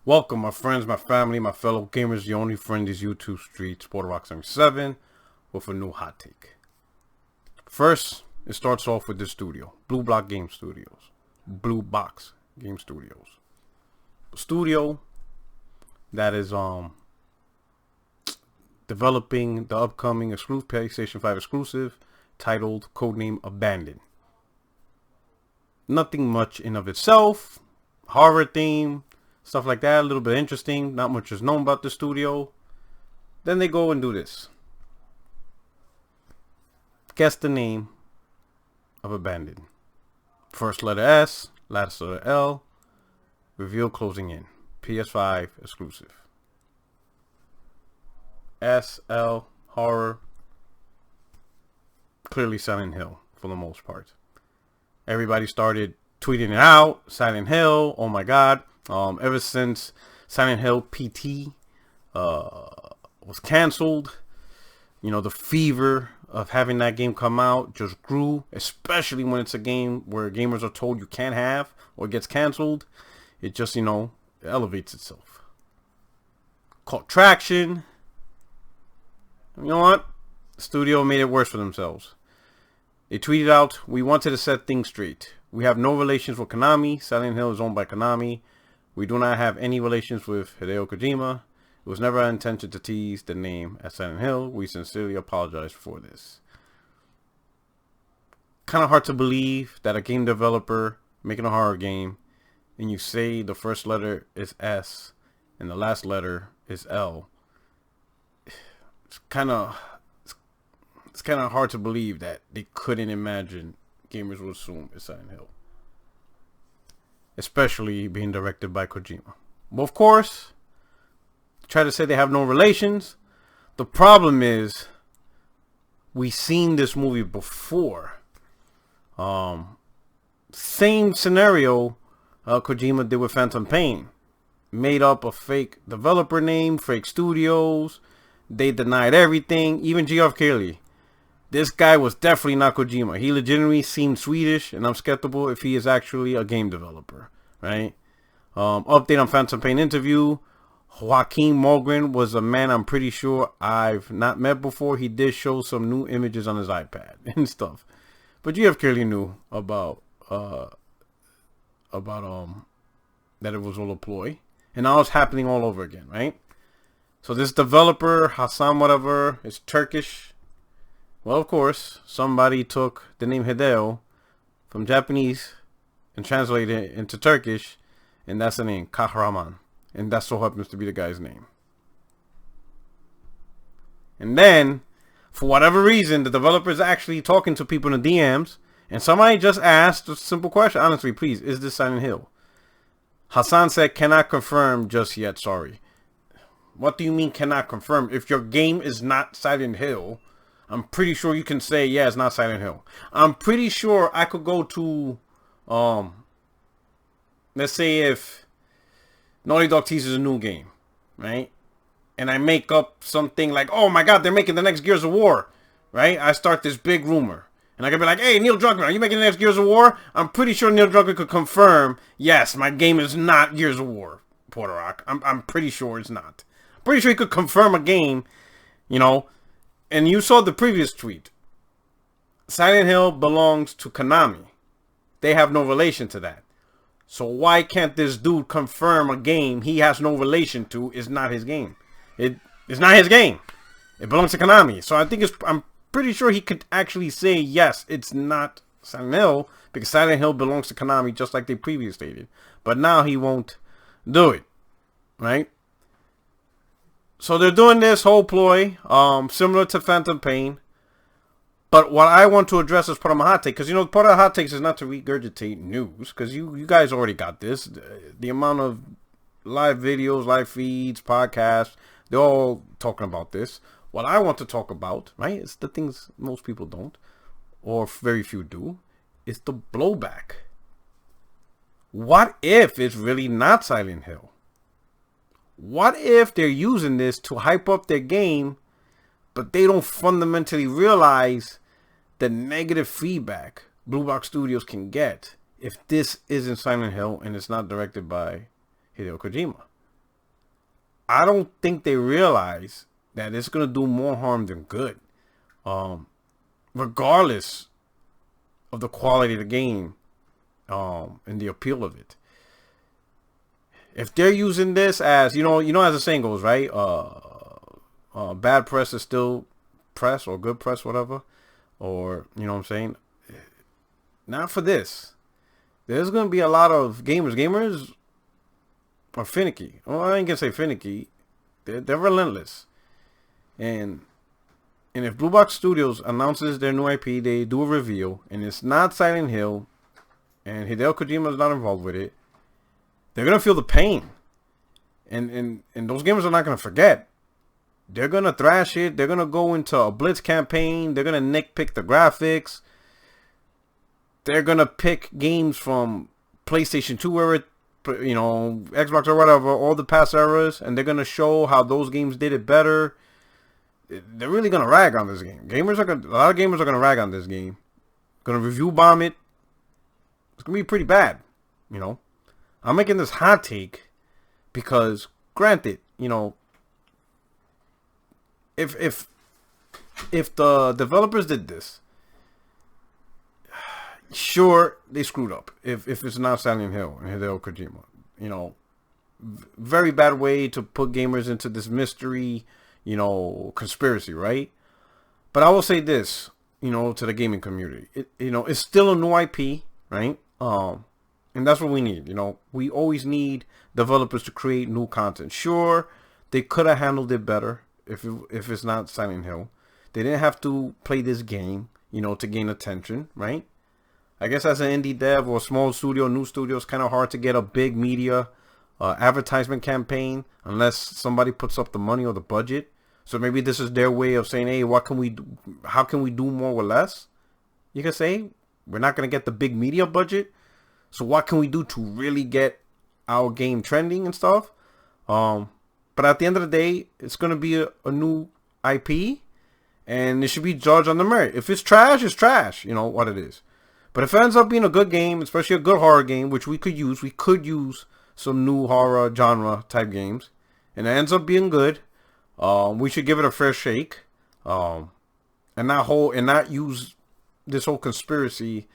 Welcome, my friends, my family, my fellow gamers, the only friend is YouTube Street, SporterRock77, with a new hot take. First, it starts off with this studio, Blue Block Game Studios. Blue Box Game Studios. A studio that is developing the upcoming exclusive PlayStation 5 exclusive titled codename Abandoned. Nothing much in of itself, horror theme, stuff like that, a little bit interesting. Not much is known about the studio. Then they go and do this. Guess the name of Abandoned. First letter S, last letter L. Reveal closing in. PS5 exclusive. S, L, horror. Clearly Silent Hill for the most part. Everybody started tweeting it out. Silent Hill, oh my god. Ever since Silent Hill PT was canceled, you know, the fever of having that game come out just grew, especially when it's a game where gamers are told you can't have or it gets canceled. It just, you know, elevates itself. Caught traction. You know what? The studio made it worse for themselves. They tweeted out, "We wanted to set things straight. We have no relations with Konami. Silent Hill is owned by Konami. We do not have any relations with Hideo Kojima. It was never our intention to tease the name at Silent Hill. We sincerely apologize for this." Kind of hard to believe that a game developer making a horror game and you say the first letter is S and the last letter is L. It's kind of hard to believe that they couldn't imagine gamers would assume it's Silent Hill. Especially being directed by Kojima. Well, of course, try to say they have no relations. The problem is, we've seen this movie before. Same scenario Kojima did with Phantom Pain. Made up a fake developer name, fake studios. They denied everything, even Geoff Keighley. This guy was definitely not Kojima. He legitimately seemed Swedish, and I'm skeptical if he is actually a game developer, right? Update on Phantom Pain interview. Joaquin Mogren was a man I'm pretty sure I've not met before. He did show some new images on his iPad and stuff. But Geoff Keighley knew about that it was all a ploy. And now it's happening all over again, right? So this developer, Hassan whatever, is Turkish. Well, of course, somebody took the name Hideo from Japanese and translated it into Turkish, and that's the name, Kahraman. And that so happens to be the guy's name. And then, for whatever reason, the developer is actually talking to people in the DMs, and somebody just asked a simple question. Honestly, please, is this Silent Hill? Hassan said, "Cannot confirm just yet, sorry." What do you mean cannot confirm? If your game is not Silent Hill, I'm pretty sure you can say, yeah, it's not Silent Hill. I'm pretty sure I could go to, let's say if Naughty Dog teases a new game, right? And I make up something like, oh my god, they're making the next Gears of War, right? I start this big rumor. And I could be like, hey, Neil Druckmann, are you making the next Gears of War? I'm pretty sure Neil Druckmann could confirm, yes, my game is not Gears of War, Porter Rock. I'm pretty sure it's not. Pretty sure he could confirm a game, you know. And you saw the previous tweet. Silent Hill belongs to Konami. They have no relation to that. So why can't this dude confirm a game he has no relation to is not his game? It's not his game. It belongs to Konami. So I'm pretty sure he could actually say, yes, it's not Silent Hill, because Silent Hill belongs to Konami just like they previously stated. But now he won't do it. Right? So they're doing this whole ploy, similar to Phantom Pain. But what I want to address as part of my hot take, because, you know, part of the hot takes is not to regurgitate news, because you guys already got this. The amount of live videos, live feeds, podcasts, they're all talking about this. What I want to talk about, right, is the things most people don't, or very few do, is the blowback. What if it's really not Silent Hill? What if they're using this to hype up their game, but they don't fundamentally realize the negative feedback Blue Box Studios can get if this isn't Silent Hill and it's not directed by Hideo Kojima? I don't think they realize that it's gonna do more harm than good. Regardless of the quality of the game, and the appeal of it. If they're using this as, as the saying goes, right? Bad press is still press, or good press, whatever. Or, you know what I'm saying? Not for this. There's going to be a lot of gamers. Gamers are finicky. Well, I ain't going to say finicky. They're relentless. And if Blue Box Studios announces their new IP, they do a reveal, and it's not Silent Hill, and Hideo Kojima is not involved with it, they're going to feel the pain. And those gamers are not going to forget. They're going to thrash it. They're going to go into a blitz campaign. They're going to nitpick the graphics. They're going to pick games from PlayStation 2 era, Xbox or whatever, all the past eras, and they're going to show how those games did it better. They're really going to rag on this game. A lot of gamers are going to rag on this game. Going to review bomb it. It's going to be pretty bad, I'm making this hot take because, granted, if the developers did this, sure, they screwed up. If it's not Silent Hill and Hideo Kojima, very bad way to put gamers into this mystery, conspiracy, right? But I will say this, to the gaming community, it's still a new IP, right? And that's what we need. We always need developers to create new content. Sure, they could have handled it better if it's not Silent Hill. They didn't have to play this game, to gain attention, right? I guess as an indie dev or a small studio, new studio, it's kind of hard to get a big media advertisement campaign unless somebody puts up the money or the budget. So maybe this is their way of saying, hey, what can we do? How can we do more with less? You can say, we're not going to get the big media budget. So what can we do to really get our game trending and stuff? But at the end of the day, it's going to be a new IP, and it should be judged on the merit. If it's trash, it's trash. What it is. But if it ends up being a good game, especially a good horror game, which we could use some new horror genre type games, and it ends up being good, we should give it a fair shake, and not use this whole conspiracy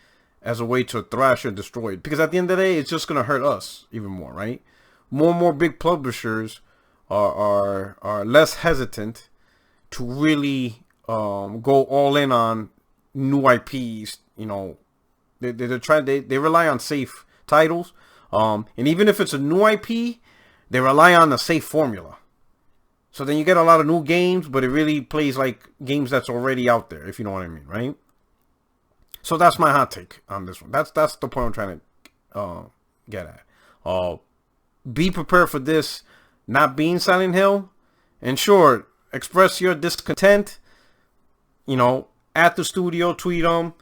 as a way to thrash or destroy it. Because at the end of the day, it's just going to hurt us even more, right? More and more big publishers are less hesitant to really go all in on new IPs. They rely on safe titles. And even if it's a new IP, they rely on a safe formula. So then you get a lot of new games, but it really plays like games that's already out there, if you know what I mean, right? So that's my hot take on this one. That's the point I'm trying to get at. Be prepared for this not being Silent Hill, and sure, express your discontent. At the studio, tweet them,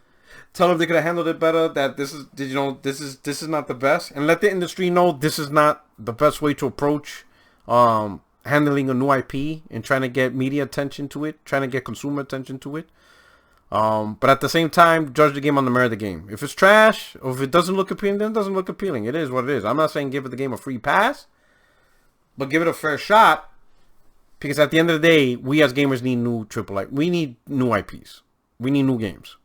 tell them they could have handled it better. That this is not the best, and let the industry know this is not the best way to approach handling a new IP and trying to get media attention to it, trying to get consumer attention to it. But at the same time, judge the game on the merit of the game. If it's trash, or if it doesn't look appealing, then it doesn't look appealing. It is what it is. I'm not saying give the game a free pass, but give it a fair shot. Because at the end of the day, we as gamers need new AAA. We need new IPs. We need new games.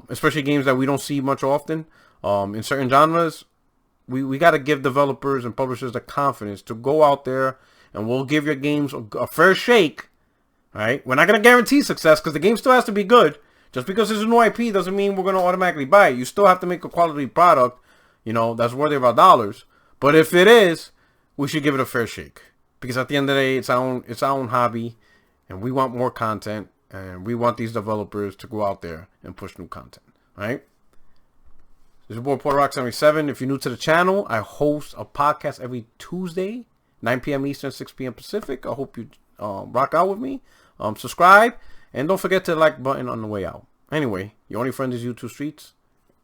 Especially games that we don't see much often. In certain genres, we got to give developers and publishers the confidence to go out there, and we'll give your games a fair shake. Right? We're not going to guarantee success because the game still has to be good. Just because it's a new IP doesn't mean we're going to automatically buy it. You still have to make a quality product, that's worthy of our dollars. But if it is, we should give it a fair shake. Because at the end of the day, it's our own hobby, and we want more content, and we want these developers to go out there and push new content. Right? This is your boy PorterRock77. If you're new to the channel, I host a podcast every Tuesday, 9 p.m. Eastern, 6 p.m. Pacific. I hope you rock out with me. Subscribe, and don't forget to like button on the way out. Anyway, your only friend is YouTube Streets,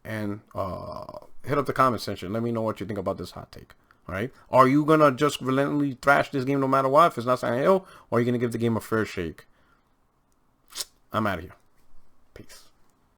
and hit up the comment section. Let me know what you think about this hot take. All right, are you gonna just relentlessly thrash this game no matter what if it's not Silent Hill, or are you gonna give the game a fair shake? I'm out of here. Peace.